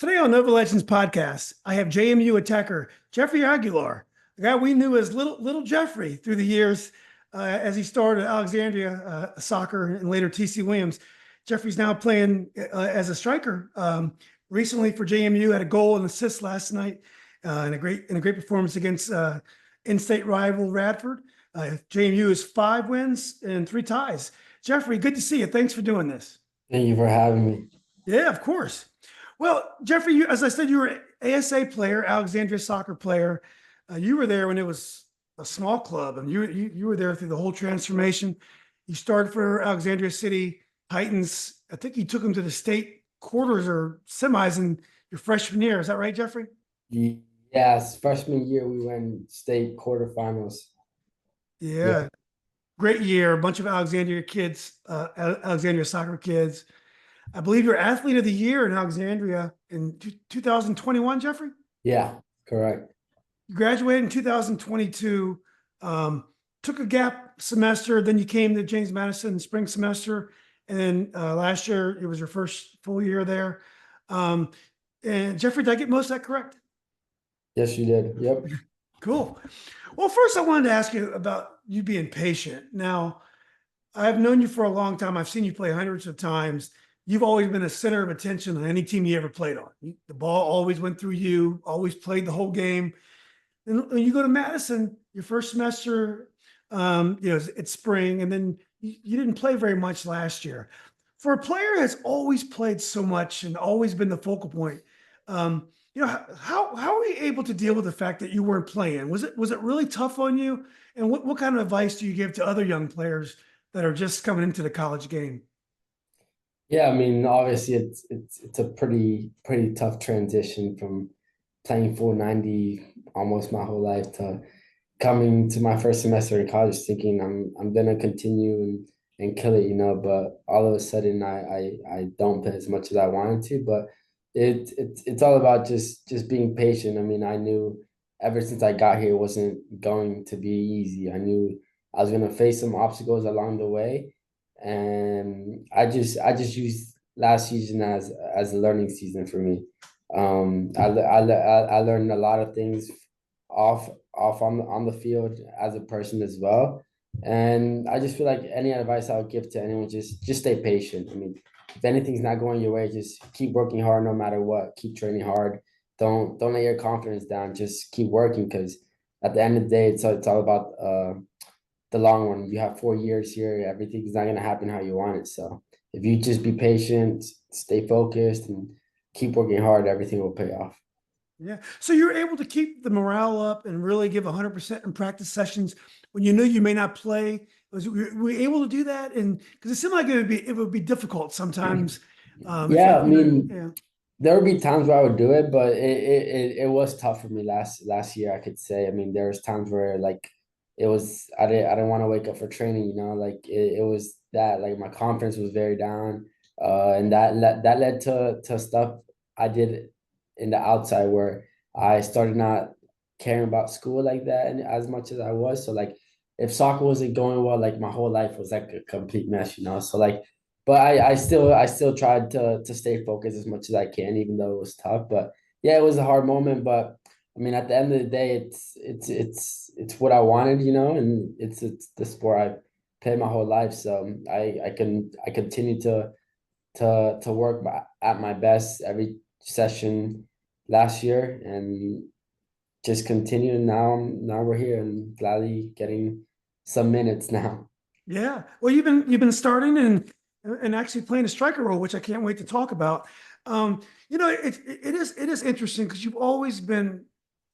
Today on Nova Legends podcast, I have JMU attacker Jeffrey Aguilar, the guy we knew as Little Jeffrey through the years as he started at Alexandria Soccer and later TC Williams. Jeffrey's now playing as a striker. Recently for JMU, had a goal and assist last night, and a great performance against in-state rival Radford. JMU is 5 wins and 3 ties. Jeffrey, good to see you. Thanks for doing this. Thank you for having me. Yeah, of course. Well, Jeffrey, as I said, you were an ASA player, Alexandria Soccer player. You were there when it was a small club, and you were there through the whole transformation. You started for Alexandria City Titans. I think you took them to the state quarters or semis in your freshman year. Is that right, Jeffrey? Yes, freshman year we went state quarterfinals. Yeah, great year. A bunch of Alexandria kids, Alexandria soccer kids. I believe you're athlete of the year in Alexandria in 2021, Jeffrey? Yeah, correct. You graduated in 2022, took a gap semester, then you came to James Madison spring semester, and then last year it was your first full year there. And Jeffrey, did I get most of that correct? Yes, you did. Yep. Cool. Well, first I wanted to ask you about you being patient. Now, I've known you for a long time. I've seen you play hundreds of times. You've always been a center of attention on any team you ever played on. The ball always went through you, always played the whole game. And when you go to Madison, your first semester, it's spring, and then you didn't play very much last year. For a player that's always played so much and always been the focal point, how are you able to deal with the fact that you weren't playing? Was it really tough on you? And what kind of advice do you give to other young players that are just coming into the college game? Yeah, I mean, obviously it's a pretty tough transition from playing full 90 almost my whole life to coming to my first semester in college thinking I'm gonna continue and kill it, but all of a sudden I don't play as much as I wanted to, but it's all about just being patient. I mean, I knew ever since I got here it wasn't going to be easy. I knew I was gonna face some obstacles along the way. And I just used last season as a learning season for me. I learned a lot of things off on the field as a person as well. And I just feel like any advice I would give to anyone, just stay patient. I mean, if anything's not going your way, just keep working hard no matter what. Keep training hard. Don't let your confidence down. Just keep working, because at the end of the day, it's all about the long one. You have 4 years here. Everything's not going to happen how you want it. So if you just be patient, stay focused, and keep working hard, everything will pay off. Yeah. So you're able to keep the morale up and really give 100% in practice sessions when you knew you may not play. Were you able to do that? And because it seemed like it would be difficult sometimes. Yeah, I mean, there would be times where I would do it, but it was tough for me last year, I could say. I mean, there was times where it was I didn't want to wake up for training, it was that, like, my confidence was very down, and that led to stuff I did in the outside where I started not caring about school like that and as much as I was. So like if soccer wasn't going well, like my whole life was like a complete mess, so like, but I still tried to stay focused as much as I can, even though it was tough. But yeah, it was a hard moment, but I mean, at the end of the day, it's what I wanted, and it's the sport I played my whole life. So I continue to work at my best every session last year, and just continue. Now we're here and gladly getting some minutes now. Yeah. Well, you've been starting and actually playing a striker role, which I can't wait to talk about. It is interesting because you've always been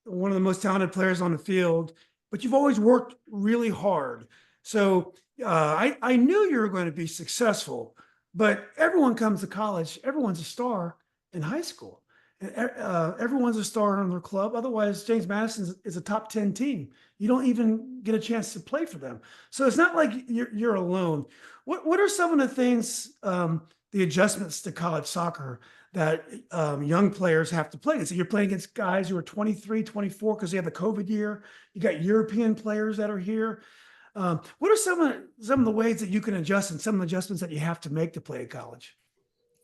one of the most talented players on the field, but you've always worked really hard. So I knew you were going to be successful, but everyone comes to college. Everyone's a star in high school. And everyone's a star on their club. Otherwise, James Madison is a top 10 team. You don't even get a chance to play for them. So it's not like you're alone. What are some of the things, the adjustments to college soccer that young players have to play? And so you're playing against guys who are 23, 24 because they have the COVID year. You got European players that are here. What are some of the ways that you can adjust and some of the adjustments that you have to make to play at college?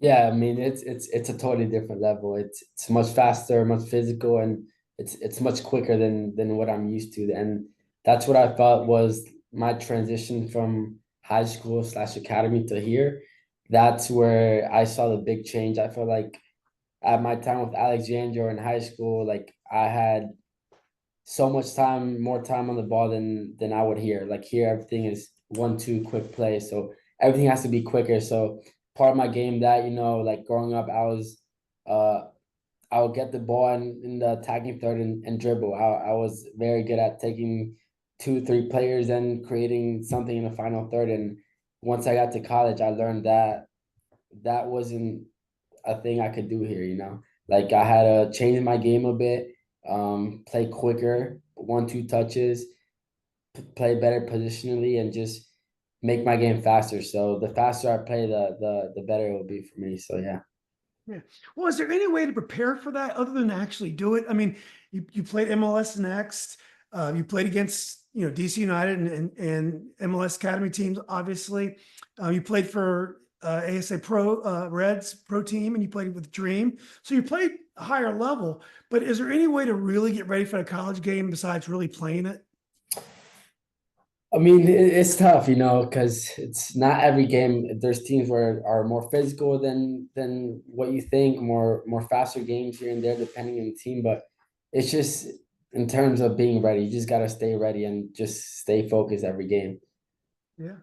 Yeah, I mean it's a totally different level. It's much faster, much physical, and it's much quicker than what I'm used to. And that's what I thought was my transition from high school slash academy to here. That's where I saw the big change. I feel like at my time with Alexandria in high school, like I had so much time, more time on the ball than I would here. Like here, everything is 1-2 quick play, so everything has to be quicker. So part of my game that like growing up, uh I would get the ball in the attacking third and dribble. I was very good at taking 2, 3 players and creating something in the final third. And once I got to college, I learned that that wasn't a thing I could do here. Like I had to change my game a bit, play quicker, 1-2 touches, play better positionally, and just make my game faster. So the faster I play, the better it will be for me. So yeah. Yeah. Well, is there any way to prepare for that other than actually do it? I mean, you played MLS Next, you played against, DC United and MLS Academy teams, obviously. You played for ASA Pro Reds Pro Team, and you played with Dream. So you played a higher level. But is there any way to really get ready for a college game besides really playing it? I mean, it's tough, because it's not every game. There's teams where are more physical than what you think, more faster games here and there, depending on the team. But it's just in terms of being ready, you just gotta stay ready and just stay focused every game. Yeah.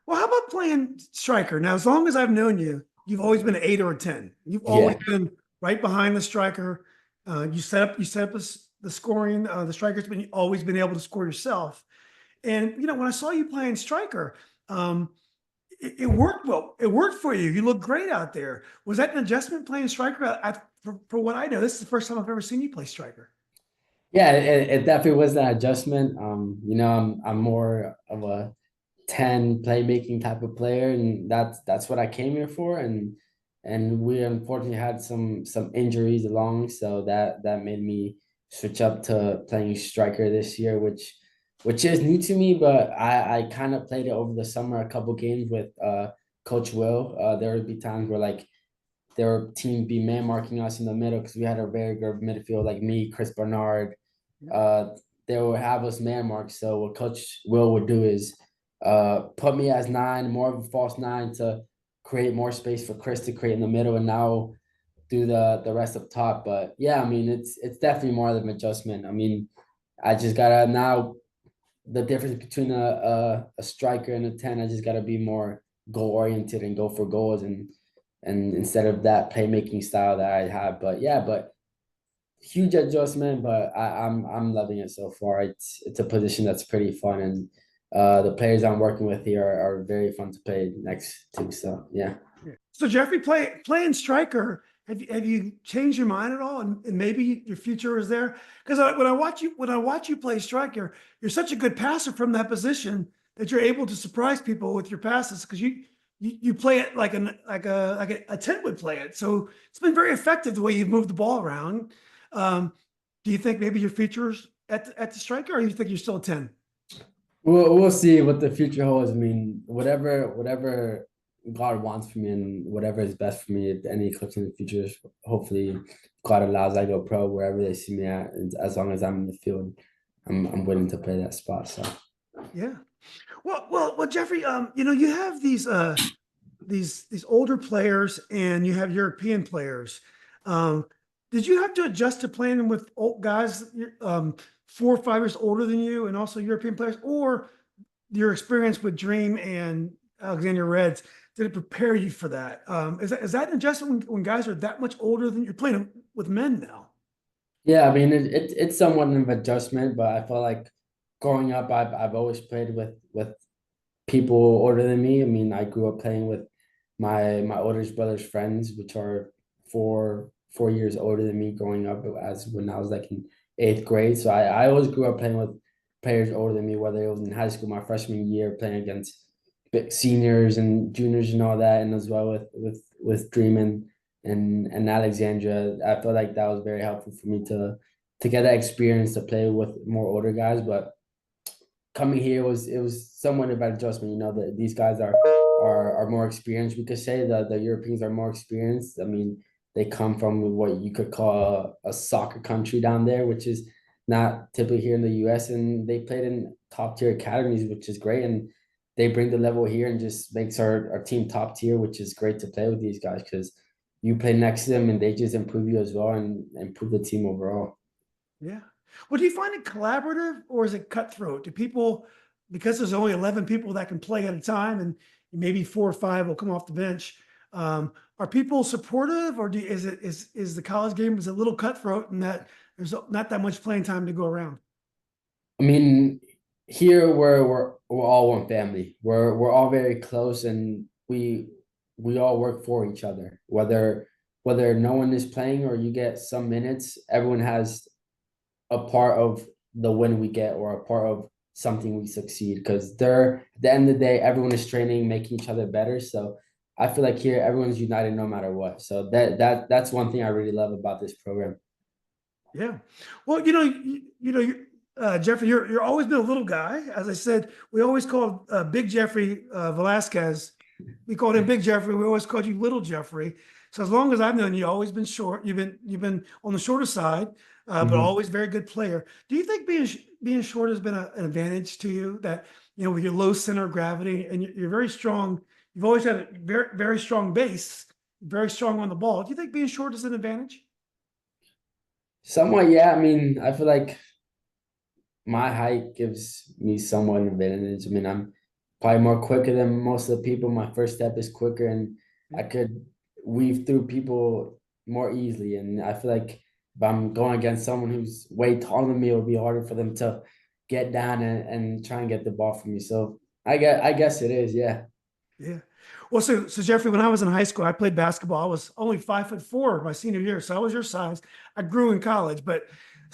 Well, how about playing striker? Now, as long as I've known you, you've always been an 8 or a 10. You've always Yeah. been right behind the striker. You set up the scoring. The striker's been always been able to score yourself. And when I saw you playing striker, it worked well. It worked for you. You look great out there. Was that an adjustment playing striker? For what I know, this is the first time I've ever seen you play striker. Yeah, it definitely was that adjustment. I'm more of a 10 playmaking type of player, and that's what I came here for. And we unfortunately had some injuries along, so that made me switch up to playing striker this year, which is new to me, but I kind of played it over the summer, a couple games with Coach Will. There would be times where like their team be man marking us in the middle because we had a very good midfield like me, Chris Bernard. Uh, they would have us man mark. So what Coach Will would do is put me as 9, more of a false 9 to create more space for Chris to create in the middle, and now do the rest up top. But yeah, I mean it's definitely more of an adjustment. I mean, I just gotta now the difference between a striker and a 10, I just gotta be more goal oriented and go for goals and instead of that playmaking style that I have. But yeah, but huge adjustment, but I'm loving it so far. It's a position that's pretty fun, and the players I'm working with here are very fun to play next to. So yeah. Yeah. So Jeffrey, playing striker, have you changed your mind at all? And maybe your future is there? Because when I watch you play striker, you're such a good passer from that position that you're able to surprise people with your passes because you play it like a 10 would play it. So it's been very effective the way you've moved the ball around. Do you think maybe your future's at the striker, or you think you're still a 10? We'll see what the future holds. I mean, whatever God wants for me and whatever is best for me, if any clips in the future, hopefully God allows I go pro wherever they see me at, and as long as I'm in the field, I'm willing to play that spot. So Yeah. Well, Jeffrey, you have these older players and you have European players. Um, did you have to adjust to playing with old guys 4 or 5 years older than you and also European players, or your experience with Dream and Alexandria Reds, did it prepare you for that? Is that an adjustment when guys are that much older than you're playing with men now? yeah, I mean it's somewhat of an adjustment, but I feel like growing up, I've always played with people older than me. I mean, I grew up playing with my oldest brother's friends, which are 4 years older than me growing up as when I was like in 8th grade. So I always grew up playing with players older than me, whether it was in high school, my freshman year, playing against big seniors and juniors and all that, and as well with Dream and Alexandria. I felt like that was very helpful for me to get that experience to play with more older guys. But coming here was somewhat of an adjustment. That these guys are more experienced. We could say the Europeans are more experienced. I mean, they come from what you could call a soccer country down there, which is not typically here in the US. And they played in top tier academies, which is great. And they bring the level here and just makes our team top tier, which is great to play with these guys because you play next to them and they just improve you as well and improve the team overall. Yeah. Well, do you find it collaborative or is it cutthroat? Do people, because there's only 11 people that can play at a time and maybe 4 or 5 will come off the bench, are people supportive or is the college game is a little cutthroat and that there's not that much playing time to go around? I mean, here we're all one family. We're all very close, and we all work for each other. Whether no one is playing or you get some minutes, everyone has a part of the win we get or a part of something we succeed. Because they're at the end of the day, everyone is training, making each other better. So I feel like here everyone's united no matter what. So that's one thing I really love about this program. Yeah. Well, Jeffrey, you're always been a little guy. As I said, we always called Big Jeffrey Velasquez. We called him Big Jeffrey. We always called you Little Jeffrey. So as long as I've known you, always been short. You've been on the shorter side, but Mhm. always very good player. Do you think being short has been an advantage to you? That with your low center of gravity and you're very strong. You've always had a very strong base, very strong on the ball. Do you think being short is an advantage? Somewhat, yeah. I mean, I feel like my height gives me somewhat an advantage. I mean, I'm probably more quicker than most of the people. My first step is quicker, and I could weave through people more easily. And I feel like if I'm going against someone who's way taller than me, it'll be harder for them to get down and try and get the ball from me. So I guess it is, yeah. Yeah. Well, so Jeffrey, when I was in high school, I played basketball. I was only 5'4" my senior year, so I was your size. I grew in college, but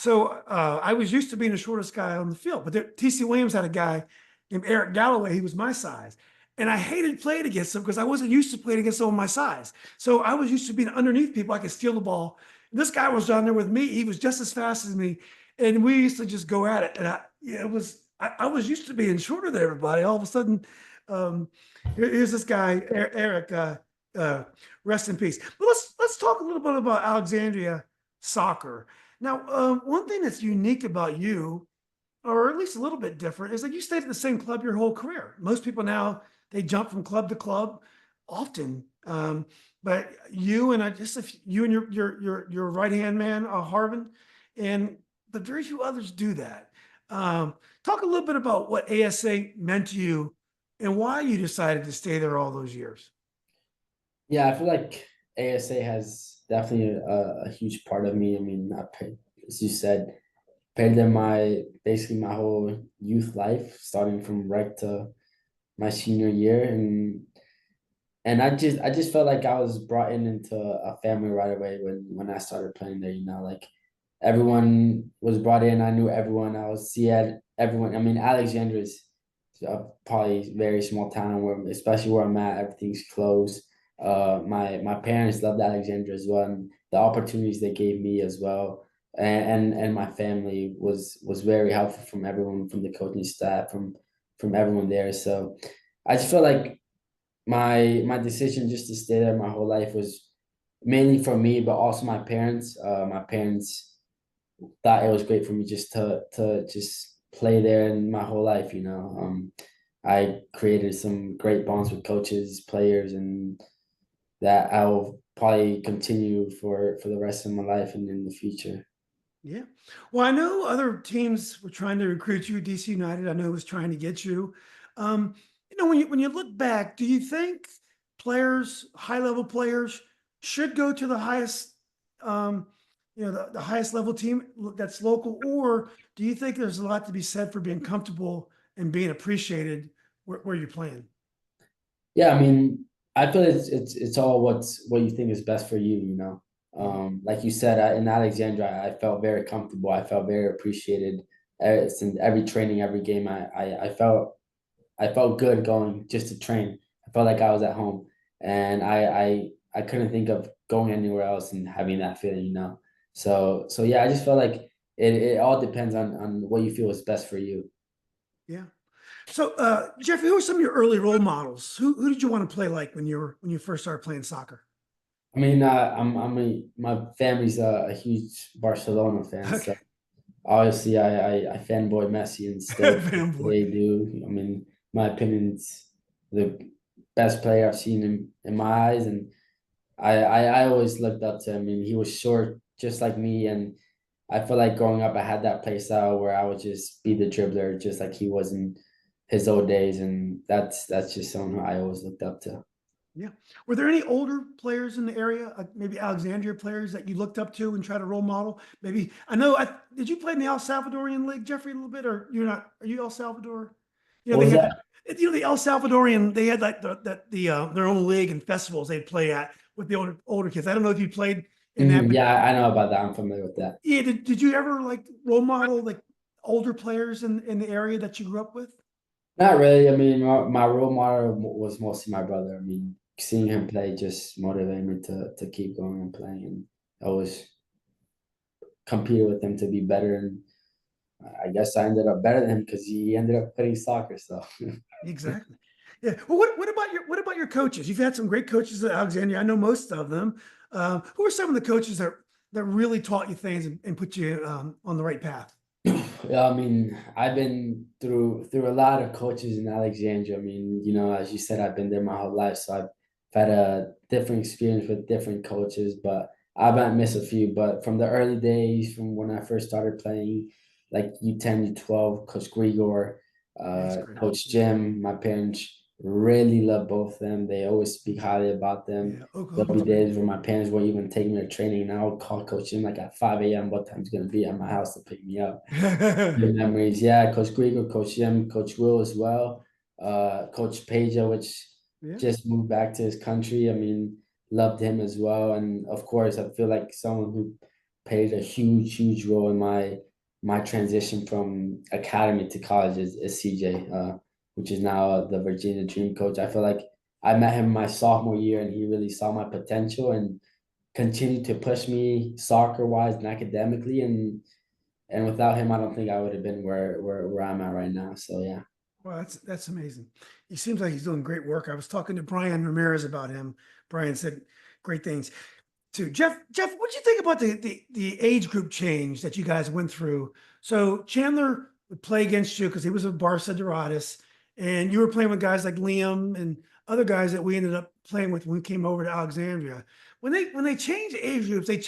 I was used to being the shortest guy on the field. But TC Williams had a guy named Eric Galloway. He was my size, and I hated playing against him because I wasn't used to playing against someone my size. So I was used to being underneath people. I could steal the ball. This guy was down there with me. He was just as fast as me, and we used to just go at it. And I was used to being shorter than everybody. All of a sudden. Um, Here's this guy, Eric. Uh, Rest in peace. But let's talk a little bit about Alexandria soccer. Now, one thing that's unique about you, or at least a little bit different, is that you stayed at the same club your whole career. Most people now they jump from club to club, often. But you and you and your right hand man, Harvin, and but very few others do that. Talk a little bit about what ASA meant to you and why you decided to stay there all those years. Yeah, I feel like ASA has definitely a huge part of me. I mean, as you said, played there my basically my whole youth life, starting from right to my senior year, and I just felt like I was brought in into a family right away when I started playing there. Like everyone was brought in. I knew everyone. I was see everyone. I mean, Alexandria is probably very small town where, especially where I'm at, everything's close. My parents loved Alexandria as well, and the opportunities they gave me as well, and my family was very helpful from everyone, from the coaching staff, from everyone there. So I just felt like my decision just to stay there my whole life was mainly for me, but also my parents. My parents thought it was great for me just to just play there in my whole life. I created some great bonds with coaches, players, and that I'll probably continue for the rest of my life and in the future. Yeah. Well, I know other teams were trying to recruit you. DC United, I know, was trying to get you. When you look back, do you think players, high level players, should go to the highest, the highest level team that's local, or do you think there's a lot to be said for being comfortable and being appreciated where you're playing? Yeah, I mean, I feel it's all what you think is best for you. Yeah. Like you said, in Alexandria, I felt very comfortable. I felt very appreciated. In every training, every game, I felt good going just to train. I felt like I was at home, and I couldn't think of going anywhere else and having that feeling. So yeah, I just felt like it all depends on what you feel is best for you. Yeah. So, Jeffrey, who were some of your early role models? Who did you want to play like when you first started playing soccer? I mean, my family's a huge Barcelona fan, Okay, so obviously I fanboy Messi and still fanboy. they do. I mean, my opinion's the best player I've seen in my eyes, and I always looked up to him. I mean, he was short, just like me, and I feel like growing up, I had that play style where I would just be the dribbler, just like he was in his old days, and that's just someone who I always looked up to. Yeah. Were there any older players in the area, maybe Alexandria players that you looked up to and try to role model? Maybe I know. Did you play in the El Salvadorian league, Jeffrey, a little bit, or you're not? Are you El Salvador? You know What they was had that? the El Salvadorian. They had like their own league and festivals they'd play at with the older kids. I don't know if you played in that, but Yeah, I know about that. I'm familiar with that. yeah, did you ever like role model like older players in the area that you grew up with? Not really. I mean, my role model was mostly my brother. I mean, seeing him play just motivated me to keep going and playing, and I was competing with him to be better. And I guess I ended up better than him because he ended up playing soccer. So Exactly. Yeah. Well, what about your coaches? You've had some great coaches at Alexandria. I know most of them. Who are some of the coaches that really taught you things and put you on the right path? yeah, I mean, I've been through a lot of coaches in Alexandria. I mean, as you said, I've been there my whole life, so I've had a different experience with different coaches, but I might miss a few. But from the early days, from when I first started playing, like U10, U12, Coach Grigor, That's great. Coach Jim, my parents really love both of them. They always speak highly about them. Yeah, There'll Oklahoma's be great. days where my parents won't even take me to training, and I would call Coach Jim like at 5 a.m. what time's gonna be at my house to pick me up. Good memories. Yeah, Coach Grieger, Coach Jim, Coach Will as well. Coach Peja, which Yeah. just moved back to his country. I mean, loved him as well. And of course, I feel like someone who played a huge role in my transition from academy to college is CJ, which is now the Virginia Dream coach. I feel like I met him my sophomore year and he really saw my potential and continued to push me soccer wise and academically and without him, I don't think I would have been where I'm at right now. So yeah. Well, that's amazing. He seems like he's doing great work. I was talking to Brian Ramirez about him. Brian said great things too. Jeff, what do you think about the age group change that you guys went through? So Chandler would play against you because he was a Barca Dorados, and you were playing with guys like Liam and other guys that we ended up playing with when we came over to Alexandria. When they changed age groups, it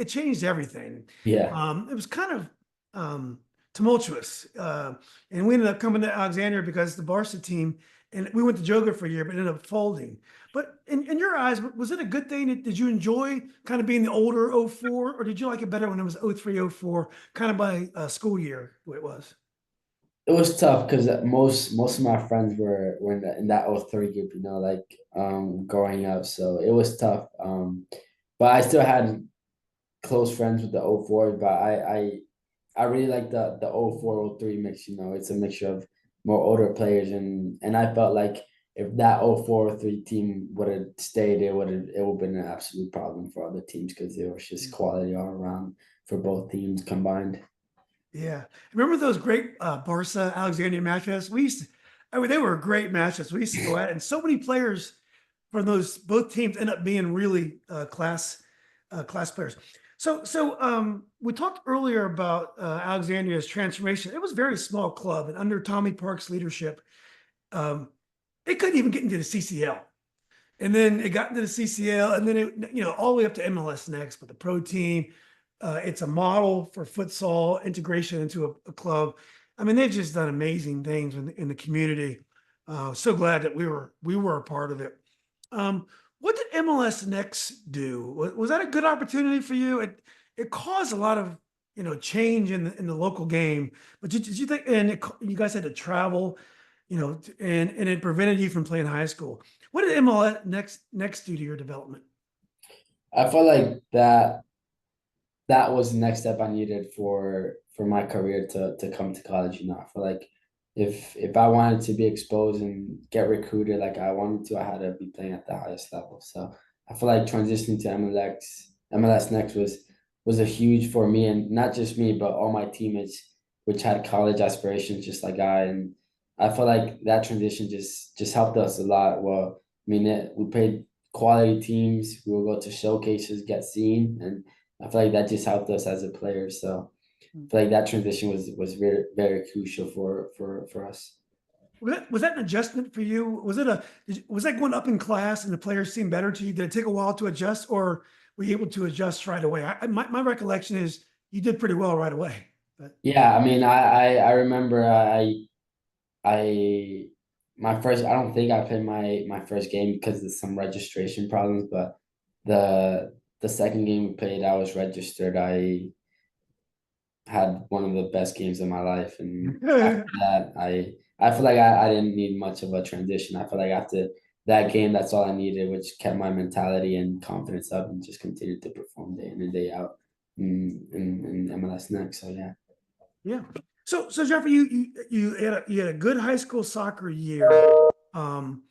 changed everything. Yeah. It was kind of tumultuous, and we ended up coming to Alexandria because the Barca team, and we went to Joga for a year, but ended up folding. But in your eyes, was it a good thing? Did you enjoy kind of being the older '04, or did you like it better when it was '03, '04, kind of by school year, the way it was? It was tough because most of my friends were in that 03 group, like growing up. So it was tough. But I still had close friends with the 04, but I really like the 04 03 mix, it's a mixture of more older players and I felt like if that 04 03 team would have stayed, it would have been an absolute problem for other teams because there was just quality all around for both teams combined. Yeah. Remember those great Barca Alexandria matches? I mean, they were great matches. We used to go at it, and so many players from those both teams end up being really class players. So we talked earlier about Alexandria's transformation. It was a very small club, and under Tommy Park's leadership, um, it couldn't even get into the CCL. And then it got into the CCL, and then all the way up to MLS next. But the pro team, it's a model for futsal integration into a club. I mean, they've just done amazing things in the community. So glad that we were a part of it. What did MLS Next do? Was that a good opportunity for you? It caused a lot of change in the local game. But did you think? And you guys had to travel, and it prevented you from playing high school. What did MLS Next do to your development? I felt like that was the next step I needed for my career to come to college. I feel like if I wanted to be exposed and get recruited like I wanted to, I had to be playing at the highest level. So I feel like transitioning to MLS Next was a huge for me and not just me, but all my teammates, which had college aspirations just like I. And I feel like that transition just helped us a lot. Well, I mean, we played quality teams. We will go to showcases, get seen, and I feel like that just helped us as a player. So I feel like that transition was very crucial for us. Was that an adjustment for you? Was that going up in class and the players seemed better to you? Did it take a while to adjust, or were you able to adjust right away? My recollection is you did pretty well right away. But Yeah, I mean, I remember I my first I don't think I played my first game because of some registration problems, but the second game we played, I was registered. I had one of the best games of my life, and after that, I feel like I didn't need much of a transition. I feel like after that game, that's all I needed, which kept my mentality and confidence up, and just continued to perform day in and day out in MLS next. So yeah. yeah. So Jeffrey, you had a good high school soccer year, um,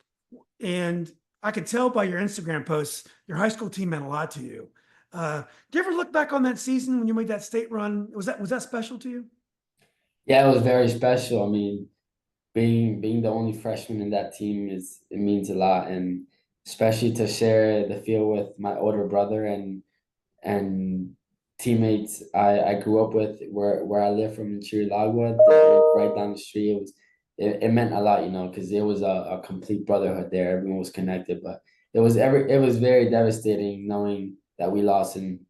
and I could tell by your Instagram posts, your high school team meant a lot to you. Do you ever look back on that season when you made that state run? Was that special to you? Yeah, it was very special. I mean, being the only freshman in that team it means a lot, and especially to share the field with my older brother and teammates I grew up with where I live from in Chiricahua, right down the street. It meant a lot, because it was a complete brotherhood there. Everyone was connected, but it was very devastating knowing that we lost in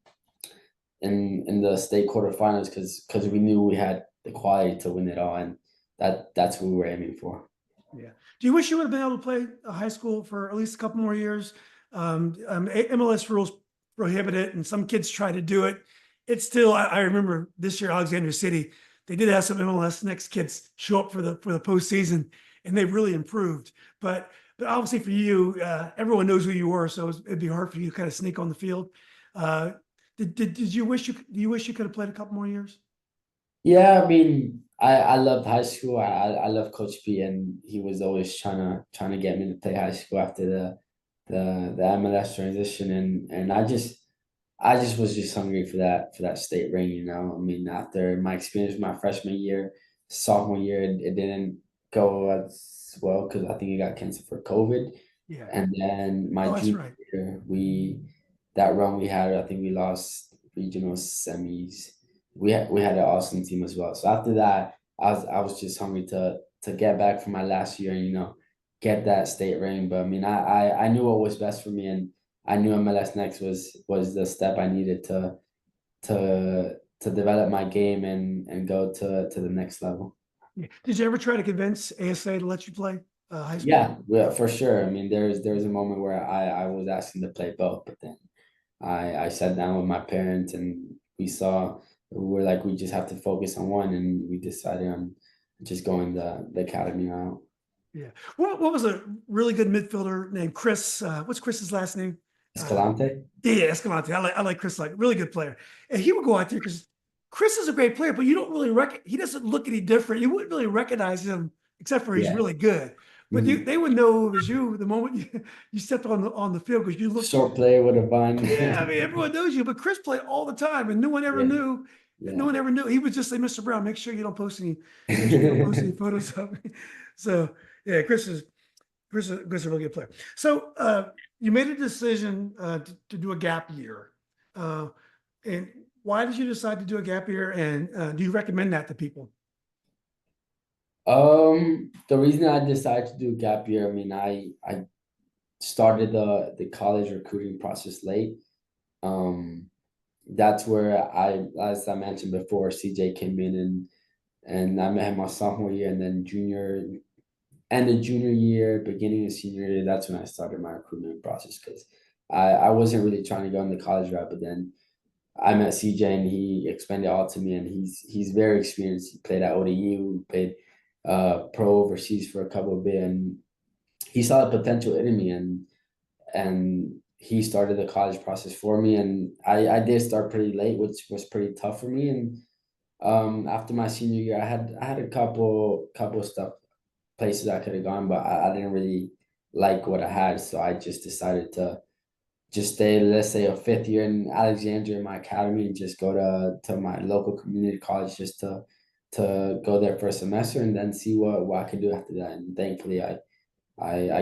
the state quarterfinals because we knew we had the quality to win it all, and that's what we were aiming for. Yeah. Do you wish you would have been able to play high school for at least a couple more years? MLS rules prohibit it, and some kids try to do it. It's still. I remember this year, Alexandria City, they did have some MLS next kids show up for the postseason, and they really improved. But obviously for you, everyone knows who you were, so it'd be hard for you to kind of sneak on the field. Uh, did you wish you could have played a couple more years? Yeah, I mean, I loved high school. I love Coach P, and he was always trying to get me to play high school after the MLS transition, and I just was just hungry for that state ring. I mean, after my experience my freshman year, sophomore year, it didn't go as well because I think it got canceled for COVID, Yeah. and then my Oh, that's junior right. year, that run we had, I think we lost regional semis. We had an awesome team as well. So after that, I was just hungry to get back from my last year and get that state ring. But I mean, I knew what was best for me, and I knew MLS Next was the step I needed to develop my game and go to the next level. Yeah. Did you ever try to convince ASA to let you play high school? Yeah, for sure. I mean, there's a moment where I was asking to play both, but then I sat down with my parents and we were like we just have to focus on one, and we decided on just going the academy route. Yeah. What was a really good midfielder named Chris? What's Chris's last name? Uh, Escalante? yeah, Escalante. I like Chris, like really good player. And he would go out there because Chris is a great player, but you don't really he doesn't look any different. You wouldn't really recognize him except for he's Yeah. really good. But Mhm. they would know it was you the moment you stepped on the field because you looked. Short player with a bun. Yeah, I mean everyone knows you, but Chris played all the time, and no one ever Yeah, knew. No yeah. one ever knew. He would just say, "Mr. Brown, make sure you don't post any photos of me." So yeah, Chris is a really good player. So you made a decision to do a gap year, uh, and why did you decide to do a gap year? And do you recommend that to people? The reason I decided to do a gap year, I mean, I started the college recruiting process late. Um, that's where as I mentioned before, CJ came in and I met him my sophomore year, and then junior year, beginning of senior year. That's when I started my recruitment process because I wasn't really trying to go in the college route, but then I met CJ and he explained it all to me, and he's very experienced. He played at ODU, played pro overseas for a couple of bit, and he saw the potential in me, and he started the college process for me, and I did start pretty late, which was pretty tough for me. And after my senior year, I had a couple stuff places I could have gone, but I didn't really like what I had, so I just decided to just stay, let's say, a fifth year in Alexandria in my academy, and just go to my local community college just to go there for a semester and then see what I could do after that. And thankfully, I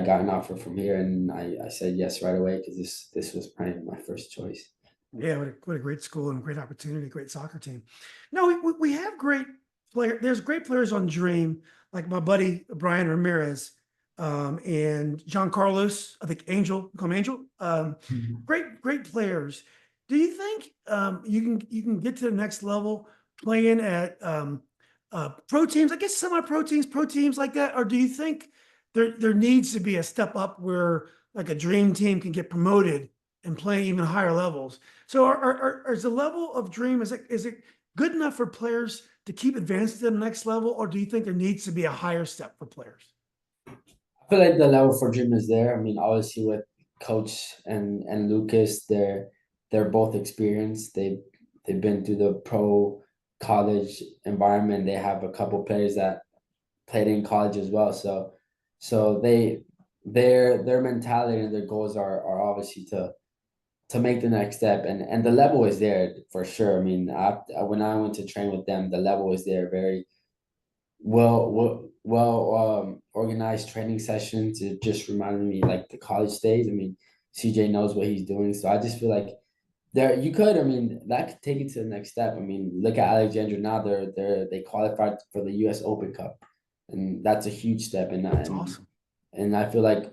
got an offer from here, and I said yes right away because this was probably my first choice. Yeah, what a great school and great opportunity, great soccer team. No, we have great player. There's great players on Dream, like my buddy Brian Ramirez, and John Carlos. I think Angel, call him Angel. Great players. Do you think you can get to the next level playing at pro teams? I guess semi-pro teams, pro teams like that, or do you think there needs to be a step up where like a Dream team can get promoted and playing even higher levels? So is the level of Dream, is it good enough for players to keep advancing to the next level, or do you think there needs to be a higher step for players? I feel like the level for Jim is there. I mean, obviously with Coach and Lucas, they're both experienced. They've been through the pro college environment. They have a couple players that played in college as well. So their mentality and their goals are obviously to make the next step, and the level is there for sure. I mean, when I went to train with them, the level is there. Very organized training sessions. It just reminded me like the college days. I mean, CJ knows what he's doing, so I just feel like there you could. I mean, that could take it to the next step. I mean, look at Alexandria now. They qualified for the U.S. Open Cup, and that's a huge step. That's awesome. And I feel like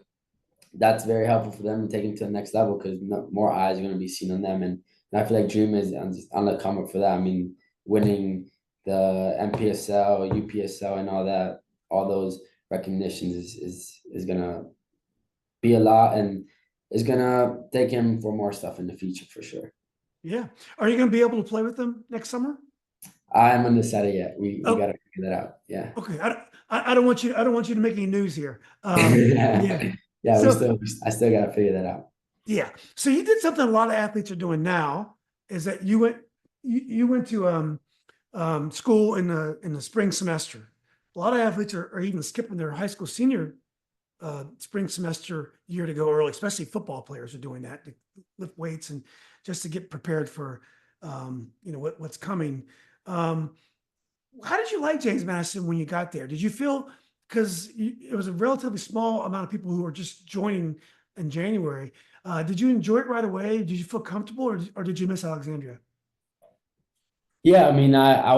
that's very helpful for them to take them to the next level because more eyes are going to be seen on them. And I feel like Dream is on the come up for that. I mean, winning the MPSL, UPSL, and all those recognitions is going to be a lot, and is going to take him for more stuff in the future for sure. Yeah. Are you going to be able to play with them next summer? I'm undecided yet. We got to figure that out. Yeah. Okay. I don't want you to make any news here. Yeah. Yeah. So, I still got to figure that out. yeah. So you did something a lot of athletes are doing now, is that you went to school in the spring semester. A lot of athletes are even skipping their high school senior spring semester year to go early, especially football players are doing that to lift weights and just to get prepared for what's coming. How did you like James Madison when you got there? Did you feel, because it was a relatively small amount of people who were just joining in January, did you enjoy it right away? Did you feel comfortable, or did you miss Alexandria? Yeah, I mean, I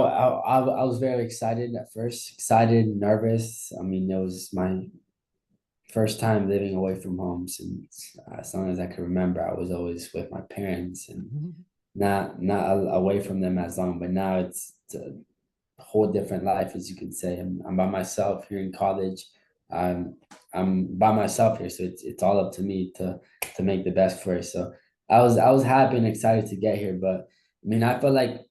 was very excited at first, excited, nervous. I mean, it was my first time living away from home since as long as I can remember. I was always with my parents and not away from them as long. But now it's a whole different life, as you could say. I'm by myself here in college. I'm by myself here, so it's all up to me to make the best for it. So I was happy and excited to get here, but I mean, I felt like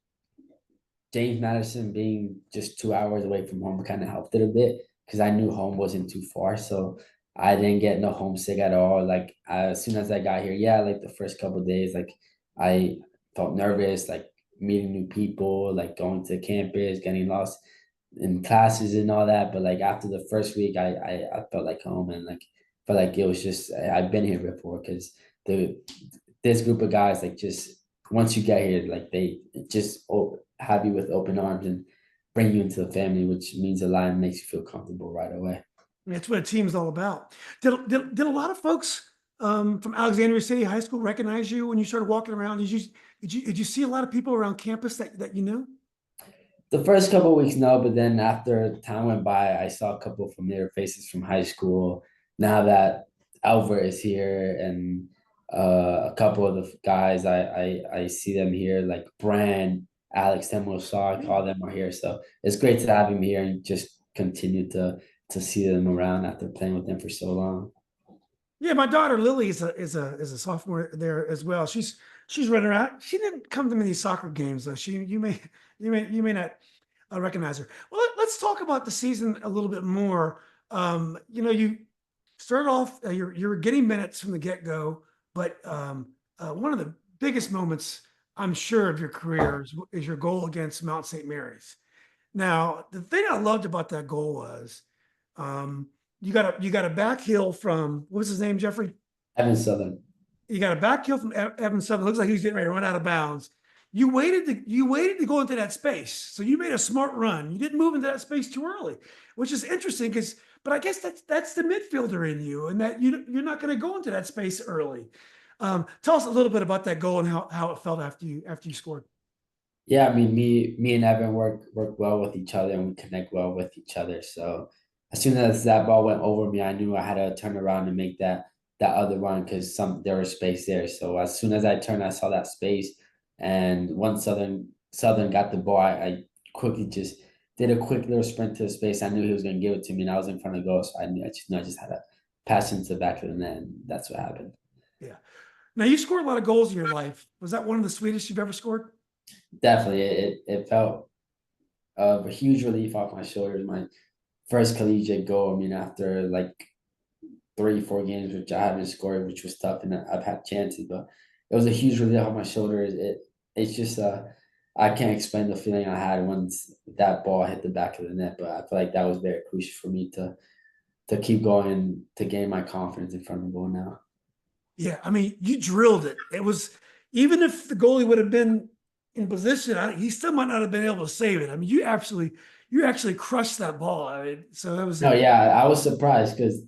James Madison being just 2 hours away from home kind of helped it a bit because I knew home wasn't too far. So I didn't get no homesick at all. Like as soon as I got here, yeah, like the first couple of days, like I felt nervous, like meeting new people, like going to campus, getting lost in classes and all that. But like after the first week, I felt like home, and like felt like it was just I've been here before because this group of guys, like, just once you get here, like they just have you with open arms and bring you into the family, which means a lot and makes you feel comfortable right away. That's what a team's all about. Did a lot of folks from Alexandria City High School recognize you when you started walking around? Did you see a lot of people around campus that you knew? The first couple of weeks, no, but then after time went by, I saw a couple of familiar faces from high school. Now that Alvar is here and a couple of the guys, I see them here, like Brand, Alex, Temo Sock, all them are here. So it's great to have him here and just continue to see them around after playing with them for so long. Yeah, my daughter Lily is a sophomore there as well. She's running around. She didn't come to many soccer games though. You may not recognize her. Well, let's talk about the season a little bit more. You started off. You're getting minutes from the get go, but one of the biggest moments I'm sure of your career is your goal against Mount St. Mary's. Now, the thing I loved about that goal was you got a back heel from, what was his name, Jeffrey? Evan Southern. You got a back heel from Evan Southern. Looks like he's getting ready to run out of bounds. you waited to go into that space. So you made a smart run. You didn't move into that space too early, which is interesting but I guess that's the midfielder in you, and that you're not going to go into that space early. Tell us a little bit about that goal and how it felt after you scored. Yeah, I mean, me and Evan work well with each other and we connect well with each other. So as soon as that ball went over me, I knew I had to turn around and make that other run because there was space there. So as soon as I turned, I saw that space, and once Southern got the ball, I quickly just did a quick little sprint to the space. I knew he was going to give it to me, and I was in front of goal, so I just had to pass into the back of the net, and that's what happened. Yeah. Now you scored a lot of goals in your life. Was that one of the sweetest you've ever scored? Definitely, it felt a huge relief off my shoulders. My first collegiate goal. I mean, after like 3, 4 games, which I haven't scored, which was tough, and I've had chances, but it was a huge relief on my shoulders. It's just I can't explain the feeling I had once that ball hit the back of the net, but I feel like that was very crucial for me to keep going, to gain my confidence in front of the goal now. Yeah, I mean, you drilled it. It was, even if the goalie would have been in position, he still might not have been able to save it. I mean, you actually crushed that ball. I mean, so that was No, yeah, I was surprised because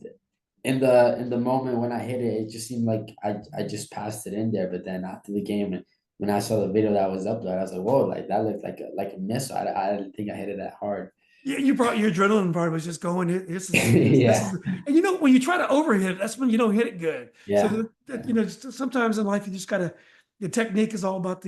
in the moment when I hit it, it just seemed like I just passed it in there. But then after the game, when I saw the video that was up there, I was like, whoa, like that looked like a miss. I didn't think I hit it that hard. Yeah, you brought your adrenaline part was just going. Yeah, And when you try to overhit it, that's when you don't hit it good. yeah, So sometimes in life you just gotta. The technique is all about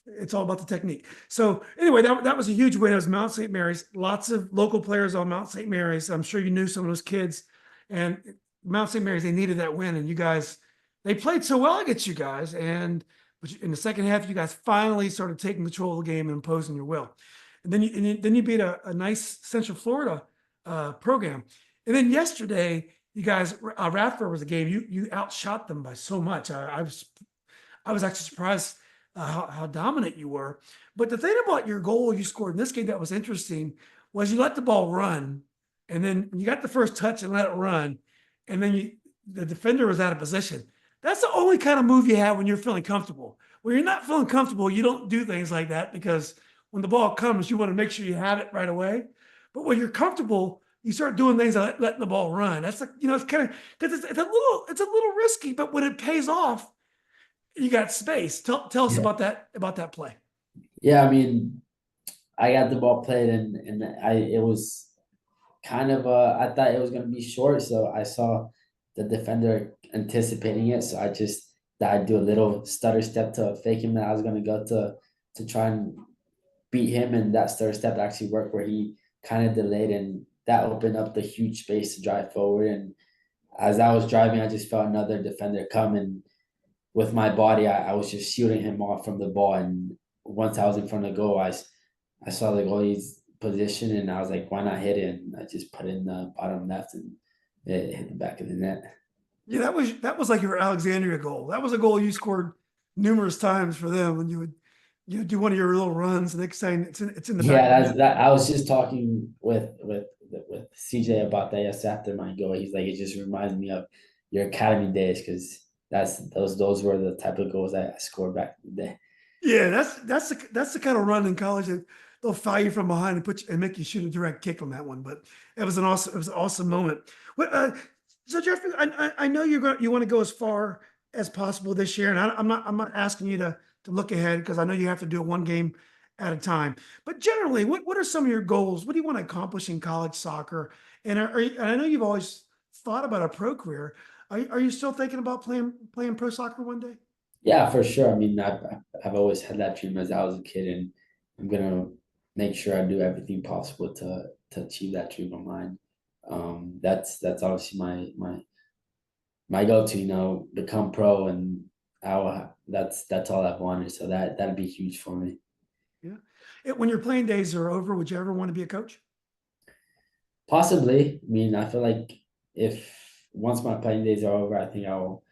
it's all about the technique. So anyway, that was a huge win. It was Mount St. Mary's. Lots of local players on Mount St. Mary's. I'm sure you knew some of those kids, and Mount St. Mary's, they needed that win, and you guys, they played so well against you guys, and in the second half, you guys finally started taking control of the game and imposing your will. And then you beat a nice Central Florida program. And then yesterday, you guys, Radford was a game. You outshot them by so much. I was actually surprised how dominant you were. But the thing about your goal you scored in this game that was interesting was you let the ball run, and then you got the first touch and let it run, and then the defender was out of position. That's the only kind of move you have when you're feeling comfortable. When you're not feeling comfortable, you don't do things like that, because when the ball comes, you want to make sure you have it right away. But when you're comfortable, you start doing things like letting the ball run. That's like, it's kind of, because it's a little risky, but when it pays off, you got space. Tell us yeah, about that play. yeah. I mean, I got the ball played, and it was kind of I thought it was gonna be short, so I saw the defender anticipating it, so I'd do a little stutter step to fake him that I was gonna go to try and beat him, and that stutter step actually worked where he kind of delayed, and that opened up the huge space to drive forward. And as I was driving, I just felt another defender come, and with my body, I was just shooting him off from the ball. And once I was in front of the goal, I saw the goalie's position, and I was like, why not hit it? And I just put it in the bottom left, and it hit the back of the net. Yeah, that was like your Alexandria goal. That was a goal you scored numerous times for them when you do one of your little runs. The next time it's in the back Yeah, of the that's net. that. I was just talking with CJ about that yesterday after my goal. He's like, it just reminds me of your academy days, because those were the type of goals I scored back in the day. Yeah, that's the kind of run in college that they'll foul you from behind and put you and make you shoot a direct kick on that one. But it was an awesome moment. What, so Jeffrey, I know you want to go as far as possible this year, and I'm not asking you to look ahead, because I know you have to do it one game at a time. But generally, what are some of your goals? What do you want to accomplish in college soccer? And and I know you've always thought about a pro career. Are you still thinking about playing pro soccer one day? Yeah, for sure. I mean, I've always had that dream as I was a kid, and I'm gonna make sure I do everything possible to achieve that dream of mine. That's obviously my goal to become pro, and that's all I've wanted. So that'd be huge for me. Yeah. When your playing days are over, would you ever want to be a coach? Possibly. I mean, I feel like if once my playing days are over, I think I'll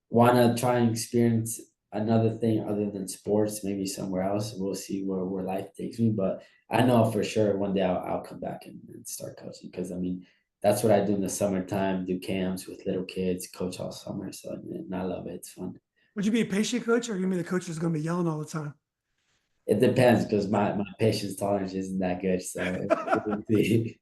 want to try and experience another thing other than sports, maybe somewhere else. We'll see where life takes me. But I know for sure one day I'll come back and start coaching, because I mean, that's what I do in the summertime, do camps with little kids, coach all summer. So and I love it. It's fun. Would you be a patient coach, or are you gonna be the coach that's going to be yelling all the time? It depends because my patience tolerance isn't that good. So we'll see.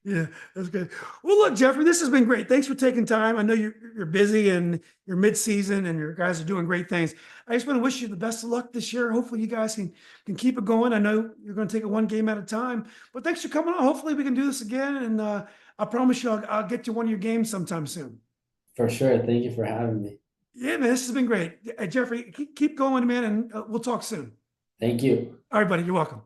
Yeah, that's good. Well, look, Jeffrey, this has been great. Thanks for taking time. I know you're busy and you're mid-season and your guys are doing great things. I just want to wish you the best of luck this year. Hopefully you guys can keep it going. I know you're going to take it one game at a time, but thanks for coming on. Hopefully we can do this again. And I promise you I'll get to one of your games sometime soon. For sure. Thank you for having me. Yeah, man, this has been great. Jeffrey, keep going, man, and we'll talk soon. Thank you. All right, buddy, you're welcome.